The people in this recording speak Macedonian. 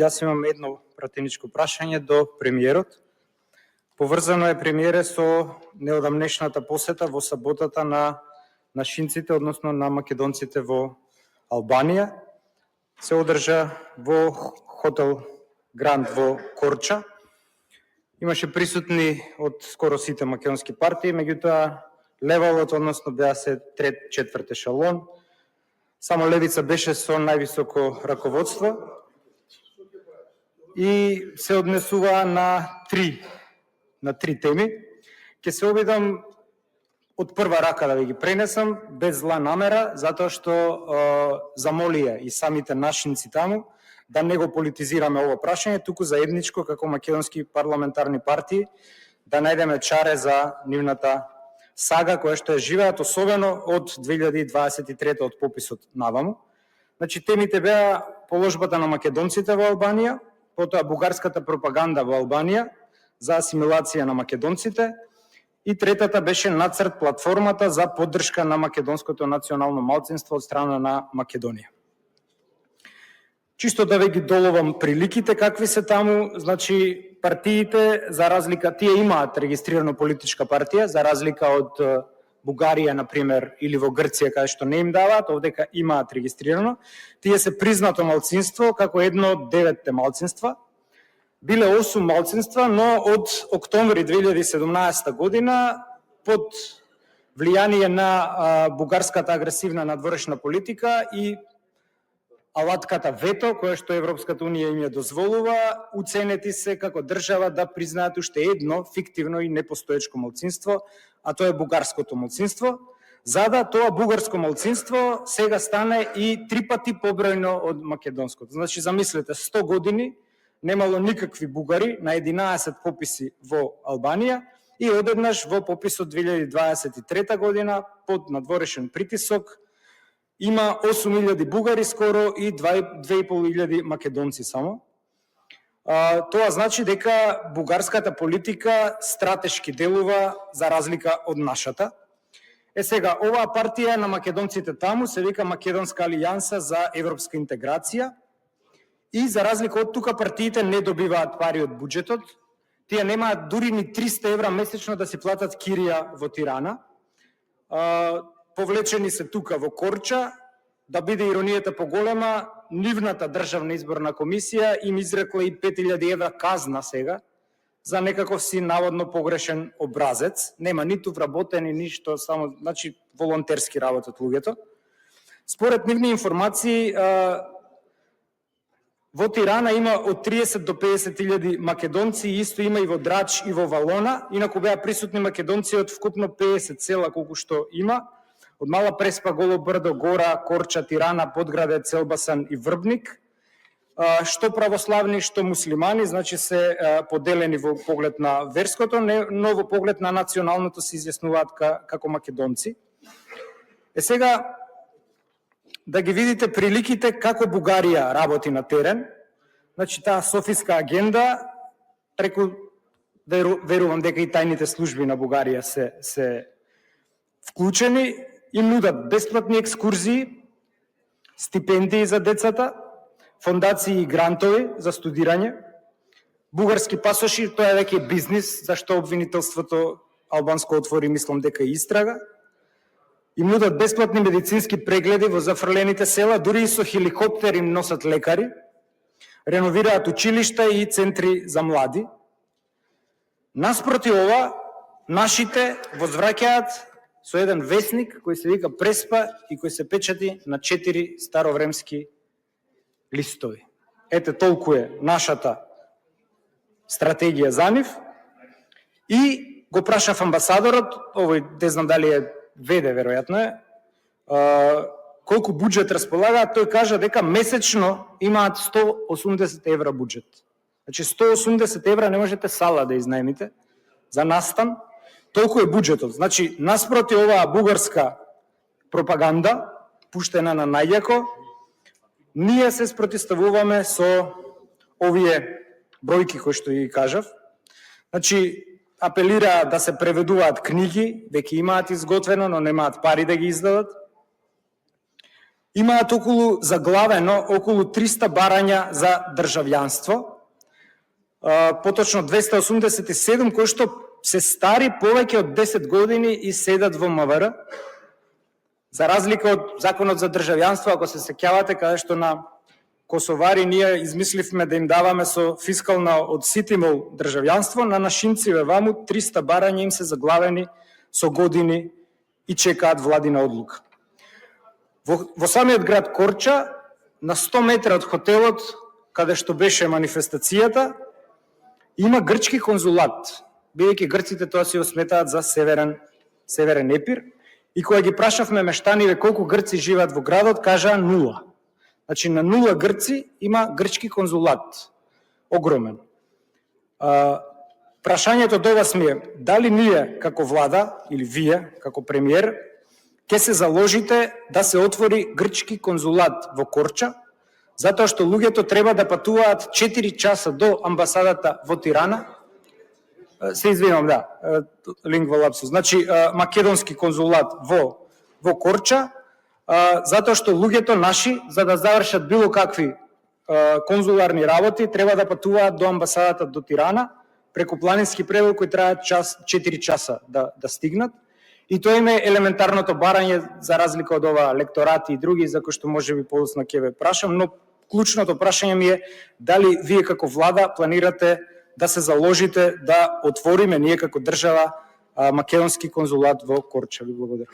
Јас имам едно пратеничко прашање до премиерот. Поврзано е, премиере, со неодамнешната посета во саботата на нашинците, односно на македонците во Албанија. Се одржа во хотел Гранд во Корча. Имаше присутни од скоро сите македонски партии, меѓутоа левалот, односно беа се четврт ешалон. Само левица беше со највисоко раководство и се однесува на три теми. Ќе се обидам од прва рака да ви ги пренесам, без зла намера, затоа што замолија и самите нашинци таму да не го политизираме ово прашање, туку заедничко како македонски парламентарни партии да најдеме чаре за нивната сага која што ја живеат, особено од 2023 од пописот наваму. Значи, темите беа положбата на македонците во Албанија, потоа бугарската пропаганда во Албанија за асимилација на македонците и третата беше нацрт платформата за поддршка на македонското национално малцинство од страна на Македонија. Чисто да ви ги доловам приликите какви се таму, значи партиите, за разлика, тие имаат регистрирано политичка партија, за разлика од Бугарија, например, или во Грција, каде што не им даваат, овдека имаат регистрирано. Тие се признато малцинство, како едно од 9 малцинства. Биле 8 малцинства, но од октомври 2017 година, под влијание на бугарската агресивна надворешна политика и алатката вето, која што Европската унија им ја дозволува, уценети се како држава да признаат уште едно фиктивно и непостоечко малцинство, а тоа е бугарското малцинство, за да тоа бугарско малцинство сега стане и 3 пати побројно од македонското. Значи, замислете, 100 години немало никакви бугари на 11 пописи во Албанија и одеднаш во пописот 2023 година под надворешен притисок има 8000 бугари скоро и 2500 македонци само. Тоа значи дека бугарската политика стратешки делува за разлика од нашата. Сега, оваа партија на македонците таму се вика Македонска алијанса за европска интеграција и за разлика од тука партиите не добиваат пари од буџетот. Тие немаат дури ни 300 евра месечно да си платат кирија во Тирана. Повлечени се тука во Корча, да биде иронијата поголема, нивната државна изборна комисија им изрекла и 5000 евра казна сега за некаков си наводно погрешен образец. Нема ниту вработени, ништо, само, значи, волонтерски работат луѓето. Според нивни информации, во Тирана има од 30 до 50.000 македонци, исто има и во Драч и во Валона, инаку беа присутни македонци од вкупно 50 села колку што има, од Мала Преспа, Голо Брдо, Гора, Корча, Тирана, Подграде, Целбасан и Врбник, што православни, што муслимани, значи се поделени во поглед на верското, но во поглед на националното се изјаснуваат како македонци. Сега, да ги видите приликите како Бугарија работи на терен, значи таа софиска агенда, преку, верувам дека и тајните служби на Бугарија се вклучени, им нудат бесплатни екскурзии, стипендии за децата, фондации и грантови за студирање, бугарски пасоши, тоа е веќе бизнис, зашто обвинителството албанско отвори, мислам дека и истрага, им нудат бесплатни медицински прегледи во зафрлените села, дури и со хеликоптер им носат лекари, реновираат училишта и центри за млади. Наспроти ова, нашите возвраќаат со еден весник кој се вика Преспа и кој се печати на 4 старовремски листови. Ете, толку е нашата стратегија за нив. И го прашав амбасадорот, овој не знам дали е веде, веројатно е, колку буџет располагаат, тој кажа дека месечно имаат 180 евра буџет. Значи 180 евра не можете сала да изнајмите за настан, толку е буџетот. Значи, наспроти оваа бугарска пропаганда, пуштена на најјако, ние се спротивставуваме со овие бројки кои што ги кажав. Значи, апелира да се преведуваат книги, веќе имаат изготвено, но немаат пари да ги издадат. имаат заглавено околу 300 барања за државјанство, поточно 287 кои што се стари повеќе од 10 години и седат во МВР, за разлика од Законот за државјанство, ако се сеќавате, каде што на косовари ние измисливме да им даваме со фискална од ситимол државјанство, на нашинциве ваму 300 барања им се заглавени со години и чекаат владина одлука. Во самиот град Корча, на 100 метра од хотелот, каде што беше манифестацијата, има грчки конзулат, бидејќи грците тоа си го сметаат за северен епир, и кога ги прашавме мештаниве колку грци живеат во градот, кажаа 0. Значи на 0 грци има грчки конзулат. Огромен. Прашањето до вас ми е, дали ние како влада, или вие како премиер, ќе се заложите да се отвори грчки конзулат во Корча, затоа што луѓето треба да патуваат 4 часа до амбасадата во Тирана. Се извинувам, да, лингва лапсус. Значи, македонски конзулат во Корча, затоа што луѓето наши, за да завршат било какви конзуларни работи, треба да патуваат до амбасадата до Тирана, преку планински превоз кој траја 4 часа да стигнат. И тоа им е елементарното барање, за разлика од ова лекторати и други, за кои што може би подоцна ќе ве прашам, но клучното прашање ми е дали вие како влада планирате да се заложите да отвориме ние како држава македонски конзулат во Корча. Ви благодарам.